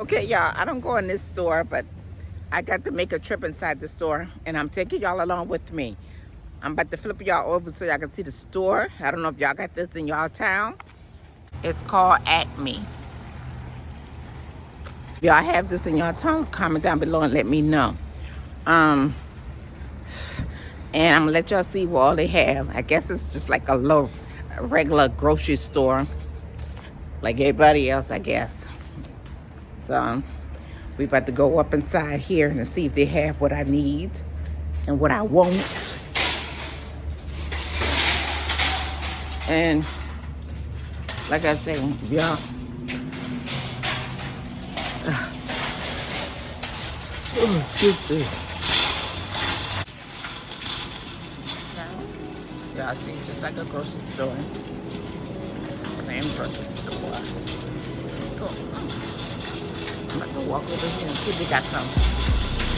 Okay, y'all, I don't go in this store, but I got to make a trip inside the store, and I'm taking y'all along with me. I'm about to flip y'all over so y'all can see the store. I don't know if y'all got this in y'all town. It's called Acme. If y'all have this in y'all town, comment down below and let me know. Um, and I'm gonna let y'all see what all they have. I guess it's just like a regular grocery store, like everybody else, I guess. So we about to go up inside here and see if they have what I need and what I want. And like I say, y'all, y'all see, just like a grocery store. Same grocery store. Cool. I'm about to walk over here and see if they got some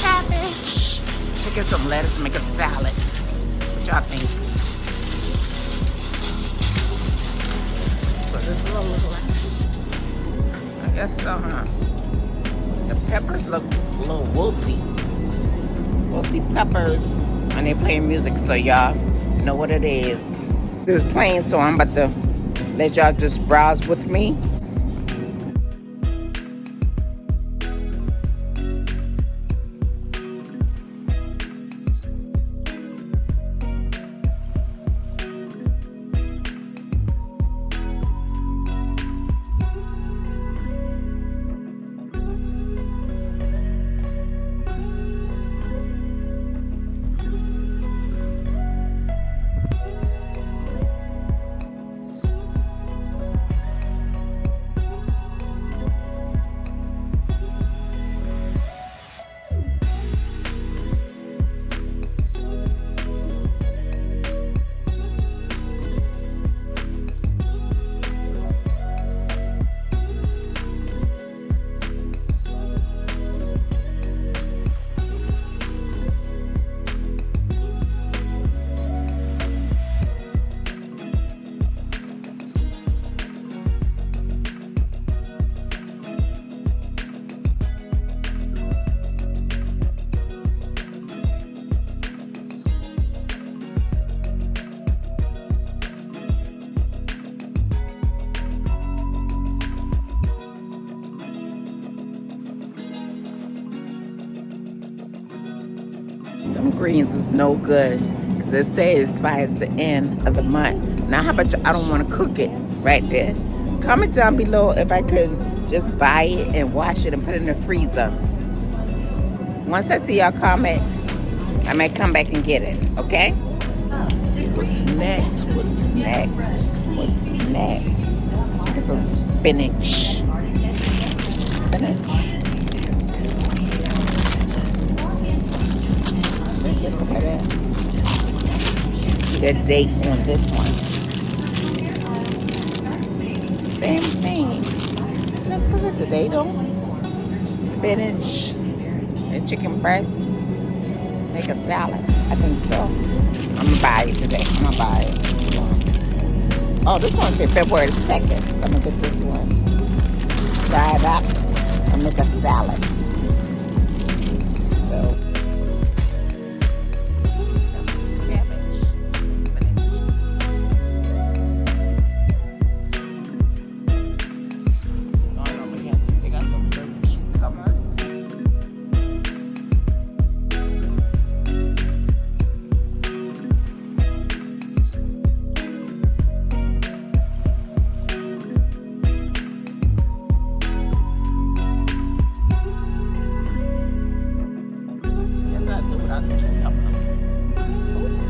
cabbage. Should get some lettuce and make a salad. What y'all think? What this little look like? I guess so, huh? The peppers look a little wilty. Wilty peppers. And they playing music, so y'all know what it is. It's playing, so I'm about to let y'all just browse with me. Them greens is no good. Cause it says it expires the end of the month. Now how about you, I don't want to cook it right there. Comment down below if I could just buy it and wash it and put it in the freezer. Once I see y'all comment, I may come back and get it, okay? Let's see what's next, what's next, what's next. Get some spinach. Spinach. Get some of that. The date on this one. Same thing. Look, cook it today though. Spinach and chicken breast. Make a salad. I think so. I'm gonna buy it today. I'm gonna buy it. Oh, this one's February 2nd. So I'm gonna get this one. Fry it up and make a salad. So.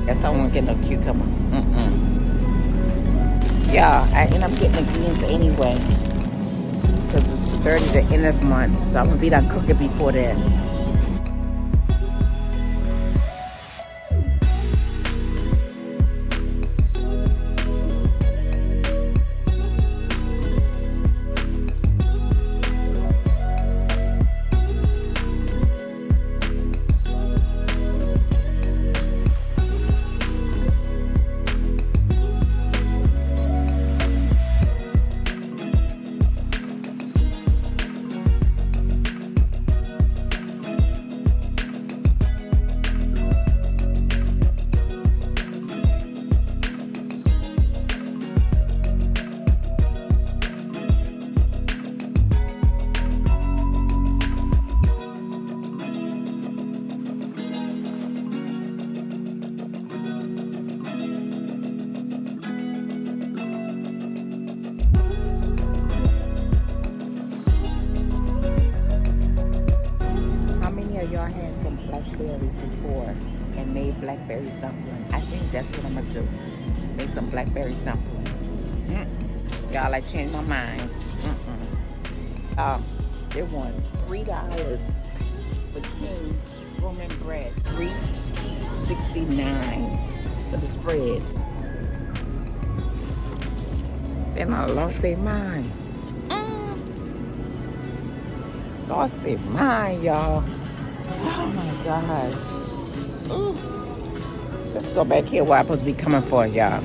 Guess I won't get no cucumber. Yeah, I end up getting the greens anyway. Because it's 30 the end of the month. So I'm going to be done cooking before then. y'all had some blackberry before and made blackberry dumpling? I think that's what I'm gonna do. Make some blackberry dumpling. Y'all, I changed my mind. They want $3 for King's Roman bread. $3.69 for the spread. They not lost their mind. Lost their mind, y'all. Oh my gosh. Ooh. Let's go back here where I'm supposed to be coming for, y'all.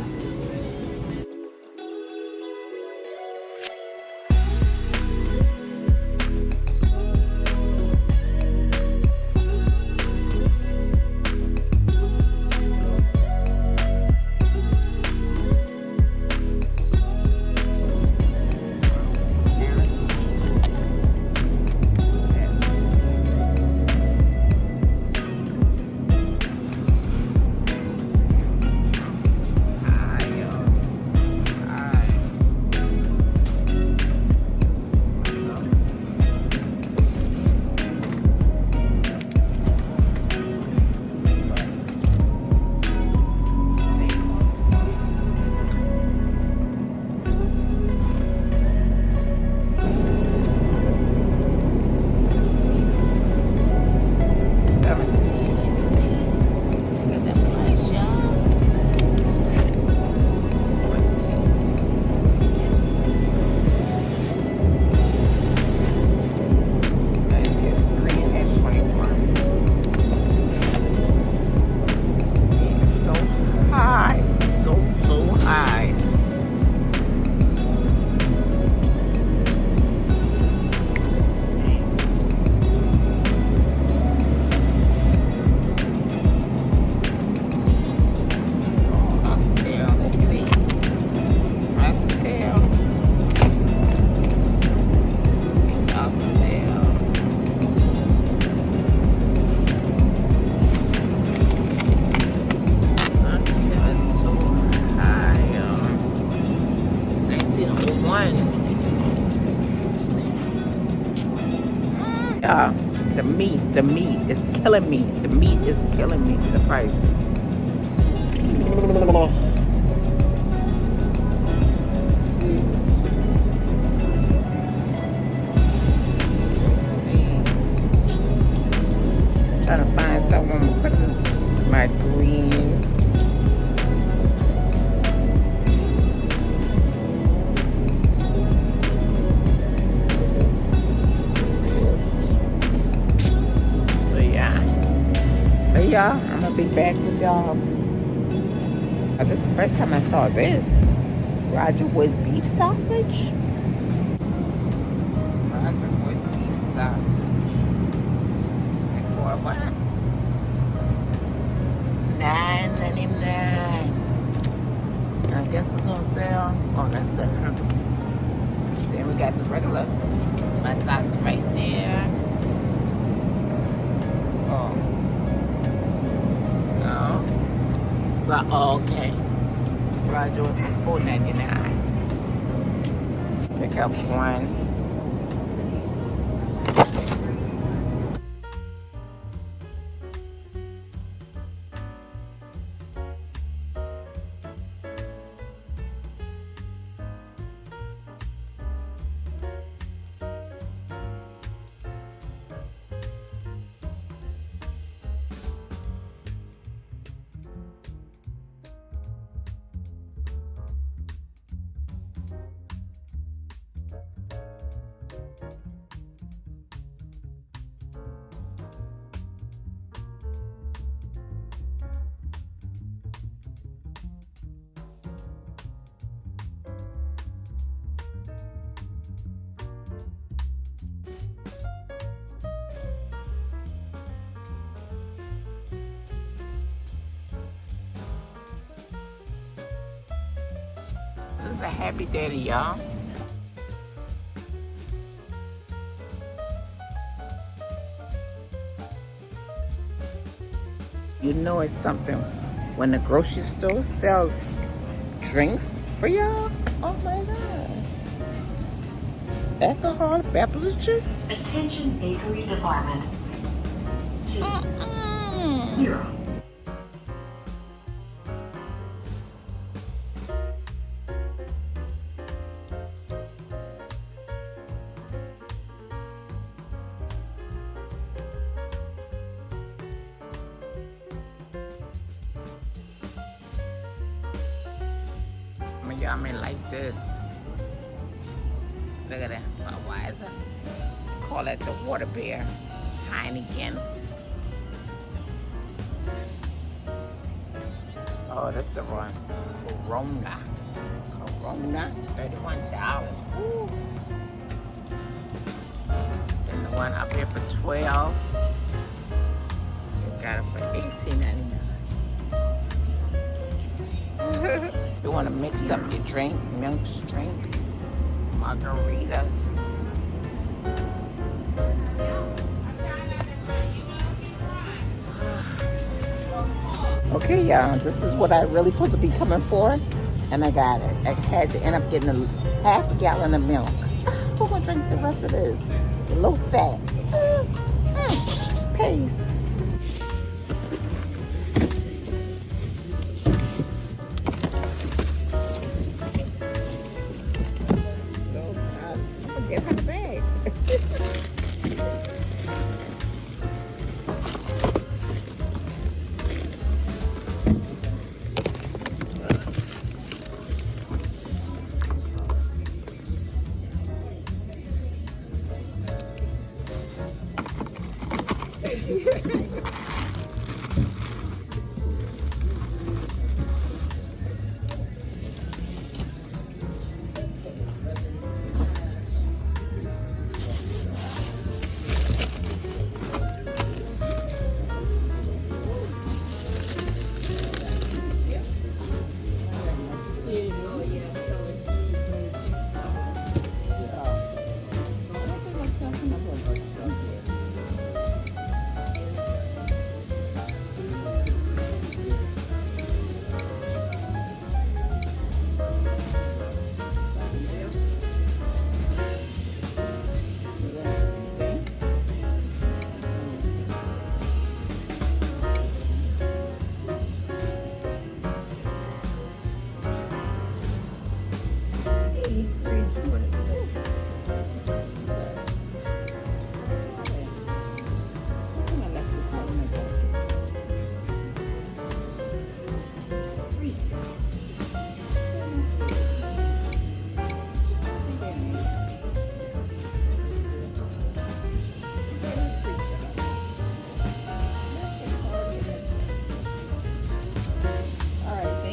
The meat is killing me. The meat is killing me. The prices. Trying to find someone to put in my green. Y'all, I'm gonna be back with y'all. This is the first time I saw this. Roger with beef sausage. Roger with beef sausage. And for what? $9.99. I guess it's on sale. Oh, that's the. Then we got the regular. My sausage right there. Oh. Oh, okay. Roger with $4.99. Pick up one. This is a happy daddy, y'all. You know it's something when the grocery store sells drinks for y'all. Oh my God. Alcohol beverages. Attention bakery department. Mm-mm. Y'all may like this. Look at that. Why is it? Call that the water bear. Heineken. Oh, that's the one. Corona. Corona. $31. Woo. And the one up here for $12. You got it for $18.99. You want to mix up your drink, milk drink, margaritas. Okay, y'all, this is what I really supposed to be coming for, and I got it. I had to end up getting a half a gallon of milk. Who gonna drink the rest of this? Low fat. Paste. Get out of the bag.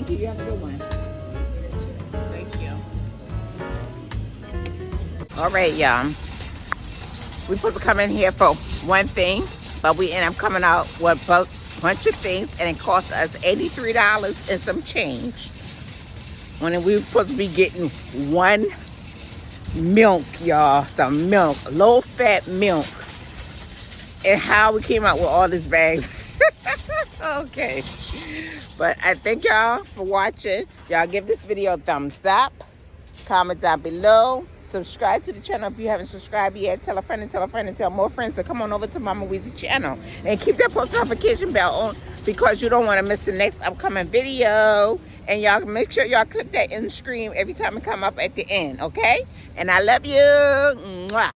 You have a good one. Thank you. All right, y'all. We supposed to come in here for one thing, but we end up coming out with a bunch of things, and it cost us $83 and some change. When we were supposed to be getting one milk, y'all, some milk, low-fat milk, and how we came out with all these bags. Okay. But I thank y'all for watching. Y'all give this video a thumbs up. Comment down below. Subscribe to the channel if you haven't subscribed yet. Tell a friend and tell a friend and tell more friends to come on over to Mama Weesie channel. And keep that post notification bell on because you don't want to miss the next upcoming video. And y'all make sure y'all click that end screen every time it come up at the end, okay? And I love you. Mwah.